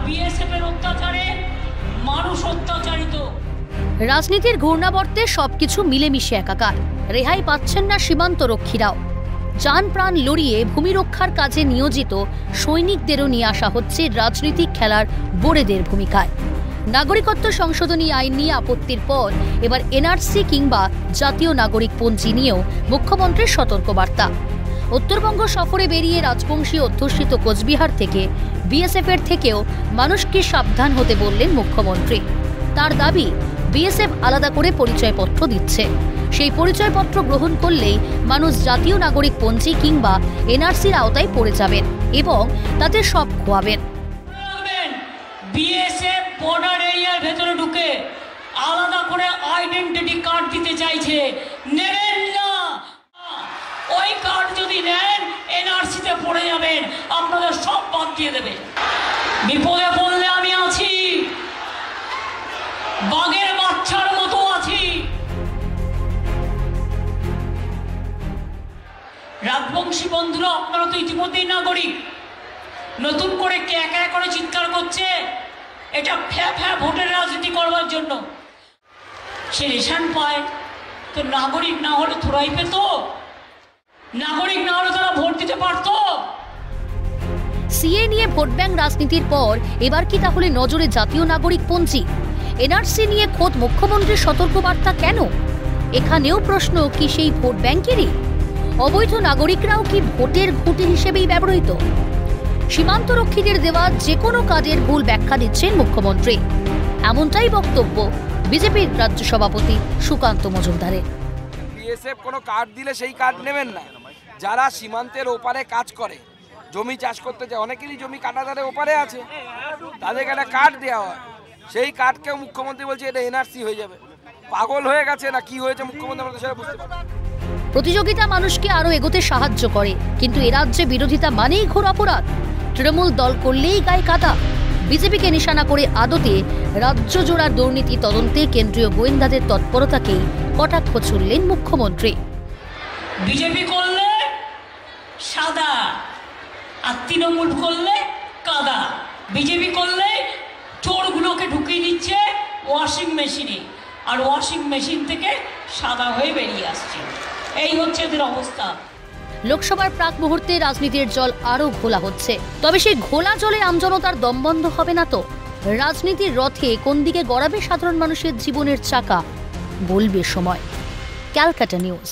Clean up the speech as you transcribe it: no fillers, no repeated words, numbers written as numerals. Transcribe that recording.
বিএসএফের অত্যাচারে মানুষ অত্যাচারিত। রাজনীতির ঘূর্ণাবর্তে সবকিছু মিলেমিশে একাকার। রেহাই পাচ্ছেন না সীমান্ত রক্ষীরাও। জান প্রাণ লড়িয়ে ভূমি রক্ষার কাজে নিয়োজিত সৈনিকদেরও নিয়ে আসা হচ্ছে রাজনৈতিক খেলার বোড়েদের ভূমিকায়। নাগরিকত্ব সংশোধনী আইন নিয়ে আপত্তির পর এবার এনআরসি কিংবা জাতীয় নাগরিক পঞ্জি নিয়েও মুখ্যমন্ত্রীর সতর্কবার্তা। উত্তরবঙ্গ সফরে বেরিয়ে রাজবংশী অধ্যুষিত কোচবিহার থেকে বিএসএফের থেকেও মানুষকে সাবধান হতে বললেন মুখ্যমন্ত্রী। তার দাবি, বিএসএফ আলাদা করে পরিচয়পত্র দিচ্ছে, সেই পরিচয়পত্র গ্রহণ করলেই মানুষ জাতীয় নাগরিক পঞ্জি কিংবা এনআরসির আওতায় পড়ে যাবেন এবং তাতে সব খোয়াবেন। বিএসএফ বর্ডার এরিয়ার ভেতরে ঢুকে আলাদা করে আইডেন্টিটি কার্ড দিতে চাইছে, নেবেন না। ওই কার্ড যদি নেন এনআরসিতে পড়ে যাবেন, আপনাদের সব বাদ দিয়ে দেবে। বিপদে পড়লে আমি আছি, বাঘের বাচ্চার মতো আছি। রাজবংশী বন্ধুরা, আপনারা তো ইতিমধ্যেই নাগরিক। নতুন করে কে একা করে চিৎকার করছে এটা ফ্যা ভোটের রাজনীতি করবার জন্য। সে রেশন পায় তো নাগরিক না হলে থোড়াই পেত, নাগরিক না হলে তারা ভোট দিতে পারত। সিএ নিয়ে ভোট ব্যাংক রাজনীতির পর এবার কি তাহলে নজরে জাতীয় নাগরিক পঞ্জি? এনআরসি নিয়ে খোদ মুখ্যমন্ত্রীর সতর্কবার্তা কেন? এখানেও প্রশ্ন, কি সেই ভোট ব্যাংকেরই? অবৈধ নাগরিকরাও কি ভোটের খুঁটি হিসেবেই ব্যবহৃত? সীমান্তরক্ষীদের দেওয়া যে কোনো কাজের ভুল ব্যাখ্যা দিচ্ছেন মুখ্যমন্ত্রী, এমনটাই বক্তব্য বিজেপির রাজ্য সভাপতি সুকান্ত মজুমদারের। বিএসএফ কোনো কার্ড দিলে সেই কার্ড নেবেন না। যারা সীমান্তের ওপারে কাজ করে, জমি চাষ করতে যায়, অনেকেরই জমি কাটাতারের ওপারে আছে, তাদেরকে একটা কার্ড দেওয়া হয়। সেই কার্ডকেও মুখ্যমন্ত্রী বলছে এটা এনআরসি হয়ে যাবে। পাগল হয়ে গেছে না কি হয়েছে মুখ্যমন্ত্রী, আমরা সেটা বুঝতে পারি। প্রতিযোগিতা মানুষকে আরো এগোতে সাহায্য করে, কিন্তু এ রাজ্যে বিরোধিতা মানেই ঘোর অপরাধ। তৃণমূল দল করলেই গায়ে কাটা। বিজেপিকে নিশানা করে আদতে রাজ্য জোড়া দুর্নীতি তদন্তে কেন্দ্রীয় গোয়েন্দাদের তৎপরতাকেই কটাক্ষ ছুড়লেন মুখ্যমন্ত্রী। বিজেপি করলে সাদা আর তৃণমূল করলে কাদা। বিজেপি করলে চোরগুলোকে ঢুকিয়ে দিচ্ছে ওয়াশিং মেশিনে, আর ওয়াশিং মেশিন থেকে সাদা হয়ে বেরিয়ে আসছে। এই হচ্ছে এদের অবস্থা। লোকসভার প্রাক মুহূর্তে রাজনীতির জল আরো ঘোলা হচ্ছে, তবে সেই ঘোলা জলে আমজনতার দম বন্ধ হবে না তো। রাজনীতির রথে কোন দিকে গড়াবে সাধারণ মানুষের জীবনের চাকা, বলবে সময়। ক্যালকাটা নিউজ।